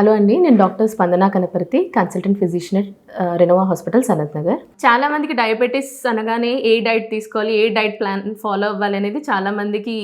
Hello అండి. నేను doctor స్పందన Kanaparthi, consultant physician at Renova hospital, Sanath Nagar. చాలా మందికి డయాబెటిస్ అనగానే ఏ డైట్ తీసుకోవాలి, ఏ డైట్ ప్లాన్ ఫాలో అవ్వాలి అనేది చాలా మందికి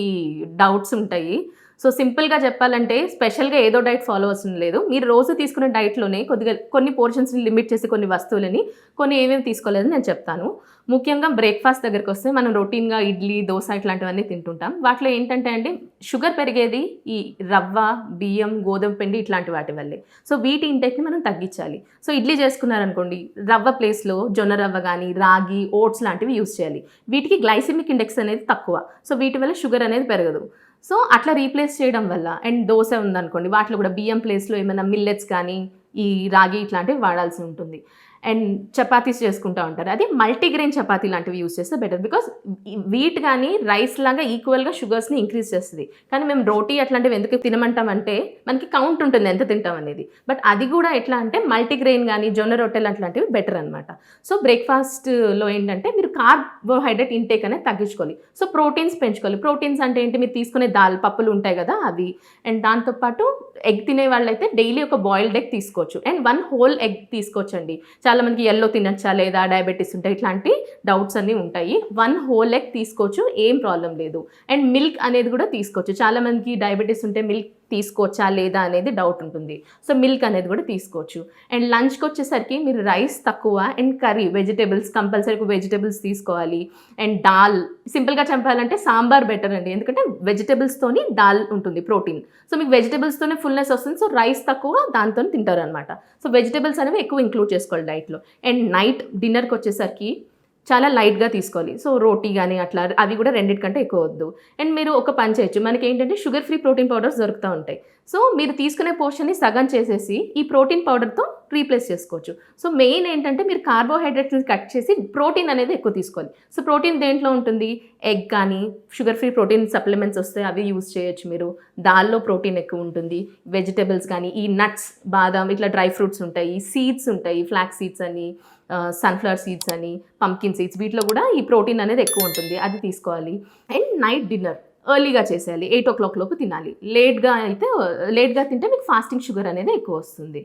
డౌట్స్ ఉంటాయి. సో సింపుల్‌గా చెప్పాలంటే స్పెషల్‌గా ఏదో డైట్ ఫాలో అవసరం లేదు. మీరు రోజు తీసుకునే డైట్‌లోనే కొద్దిగా కొన్ని పోర్షన్స్‌ని లిమిట్ చేసి కొన్ని వస్తువులని కొన్ని ఏమేమి తీసుకోలేదని నేను చెప్తాను. ముఖ్యంగా బ్రేక్‌ఫాస్ట్ దగ్గరికొస్తే మనం రొటీన్‌గా ఇడ్లీ, దోస ఇట్లాంటివన్నీ తింటుంటాం. వాటిలో ఏంటంటే అండి షుగర్ పెరిగేది ఈ రవ్వ, బియ్యం, గోధుమ పిండి ఇట్లాంటి వాటి వల్లే. సో వీటి ఇంటేక్‌ని మనం తగ్గించాలి. సో ఇడ్లీ చేసుకున్నారనుకోండి, రవ్వ ప్లేస్‌లో జొన్న రవ్వ గానీ, రాగి, ఓట్స్ లాంటివి యూజ్ చేయాలి. వీటికి గ్లైసెమిక్ ఇండెక్స్ అనేది తక్కువ. సో వీటి వల్ల షుగర్ అనేది పెరగదు. సో అట్లా రీప్లేస్ చేయడం వల్ల అండ్ దోస ఉందనుకోండి, వాటిలో కూడా బియ్యం ప్లేస్‌లో ఏమైనా మిల్లెట్స్ కానీ, ఈ రాగి ఇట్లాంటివి వాడాల్సి ఉంటుంది. అండ్ చపాతీస్ చేసుకుంటా ఉంటారు. అది మల్టీగ్రెయిన్ చపాతీ లాంటివి యూజ్ చేస్తే బెటర్. బికాస్ వీట్ కానీ రైస్ లాగా ఈక్వల్‌గా షుగర్స్‌ని ఇంక్రీజ్ చేస్తది. కానీ మేము రోటీ అట్లాంటివి ఎందుకు తినమంటామంటే మనకి కౌంట్ ఉంటుంది ఎంత తింటాం అనేది. బట్ అది కూడా ఎట్లా అంటే మల్టీగ్రెయిన్ గానీ, జొన్న రొట్టెలు అట్లాంటివి బెటర్ అనమాట. సో బ్రేక్‌ఫాస్ట్‌లో ఏంటంటే మీరు కార్బోహైడ్రేట్ ఇంటేక్ అనేది తగ్గించుకోవాలి. సో ప్రోటీన్స్ పెంచుకోవాలి. ప్రోటీన్స్ అంటే ఏంటి, మీరు తీసుకునే దాల్ పప్పులు ఉంటాయి కదా అవి. అండ్ దాంతో పాటు ఎగ్ తినే వాళ్ళైతే డైలీ ఒక బాయిల్డ్ ఎగ్ తీసుకోవచ్చు. అండ్ 1 హోల్ ఎగ్ తీసుకోవచ్చండి. చాలా మందికి యెల్లో తినచ్చా లేదా, డయాబెటిస్ ఉంటాయి, ఇట్లాంటి డౌట్స్ అన్నీ ఉంటాయి. 1 హోల్ ఎగ్ తీసుకోవచ్చు, ఏం ప్రాబ్లం లేదు. అండ్ మిల్క్ అనేది కూడా తీసుకోవచ్చు. చాలా మందికి డయాబెటిస్ ఉంటే మిల్క్ తీసుకోవచ్చా లేదా అనేది డౌట్ ఉంటుంది. సో మిల్క్ అనేది కూడా తీసుకోవచ్చు. అండ్ లంచ్‌కి వచ్చేసరికి మీరు రైస్ తక్కువ and curry vegetables compulsory vegetables తీసుకోవాలి. అండ్ దాల్ సింపుల్‌గా చెప్పాలంటే సాంబార్ బెటర్ అండి. ఎందుకంటే వెజిటబుల్స్‌తోని దాల్ ఉంటుంది ప్రోటీన్. సో మీకు వెజిటబుల్స్‌తోనే ఫుల్‌నెస్ వస్తుంది. సో రైస్ తక్కువ దాంతోని తింటారనమాట. సో వెజిటబుల్స్ అనేవి ఎక్కువ ఇంక్లూడ్ చేసుకోవాలి డైట్‌లో. అండ్ నైట్ డిన్నర్‌కి వచ్చేసరికి చాలా లైట్‌గా తీసుకోవాలి. సో రోటీ గానీ అట్లా అవి కూడా రెండిటికంటే ఎక్కువ వద్దు. అండ్ మీరు ఒక పని చేయొచ్చు. మనకేంటంటే షుగర్ ఫ్రీ ప్రోటీన్ పౌడర్స్ దొరుకుతా ఉంటాయి. సో మీరు తీసుకునే పోర్షన్‌ని సగం చేసేసి ఈ ప్రోటీన్ పౌడర్‌తో రీప్లేస్ చేసుకోవచ్చు. సో మెయిన్ ఏంటంటే మీరు కార్బోహైడ్రేట్స్‌ని కట్ చేసి ప్రోటీన్ అనేది ఎక్కువ తీసుకోవాలి. సో ప్రోటీన్ దేంట్లో ఉంటుంది, ఎగ్ కానీ, షుగర్ ఫ్రీ ప్రోటీన్ సప్లిమెంట్స్ వస్తాయి అవి యూజ్ చేయొచ్చు మీరు. దాల్‌లో ప్రోటీన్ ఎక్కువ ఉంటుంది. వెజిటబుల్స్ కానీ, ఈ నట్స్, బాదాం ఇట్లా డ్రై ఫ్రూట్స్ ఉంటాయి, సీడ్స్ ఉంటాయి, ఫ్లాక్స్ సీడ్స్ అని, సన్‌ఫ్లవర్ సీడ్స్ అని, పంకిన్ సీడ్స్ వీటిలో కూడా ఈ ప్రోటీన్ అనేది ఎక్కువ ఉంటుంది. అది తీసుకోవాలి. అండ్ నైట్ డిన్నర్ ఎర్లీగా చేసేయాలి. 8:00 లోపు తినాలి. లేట్‌గా తింటే మీకు ఫాస్టింగ్ షుగర్ అనేది ఎక్కువ వస్తుంది.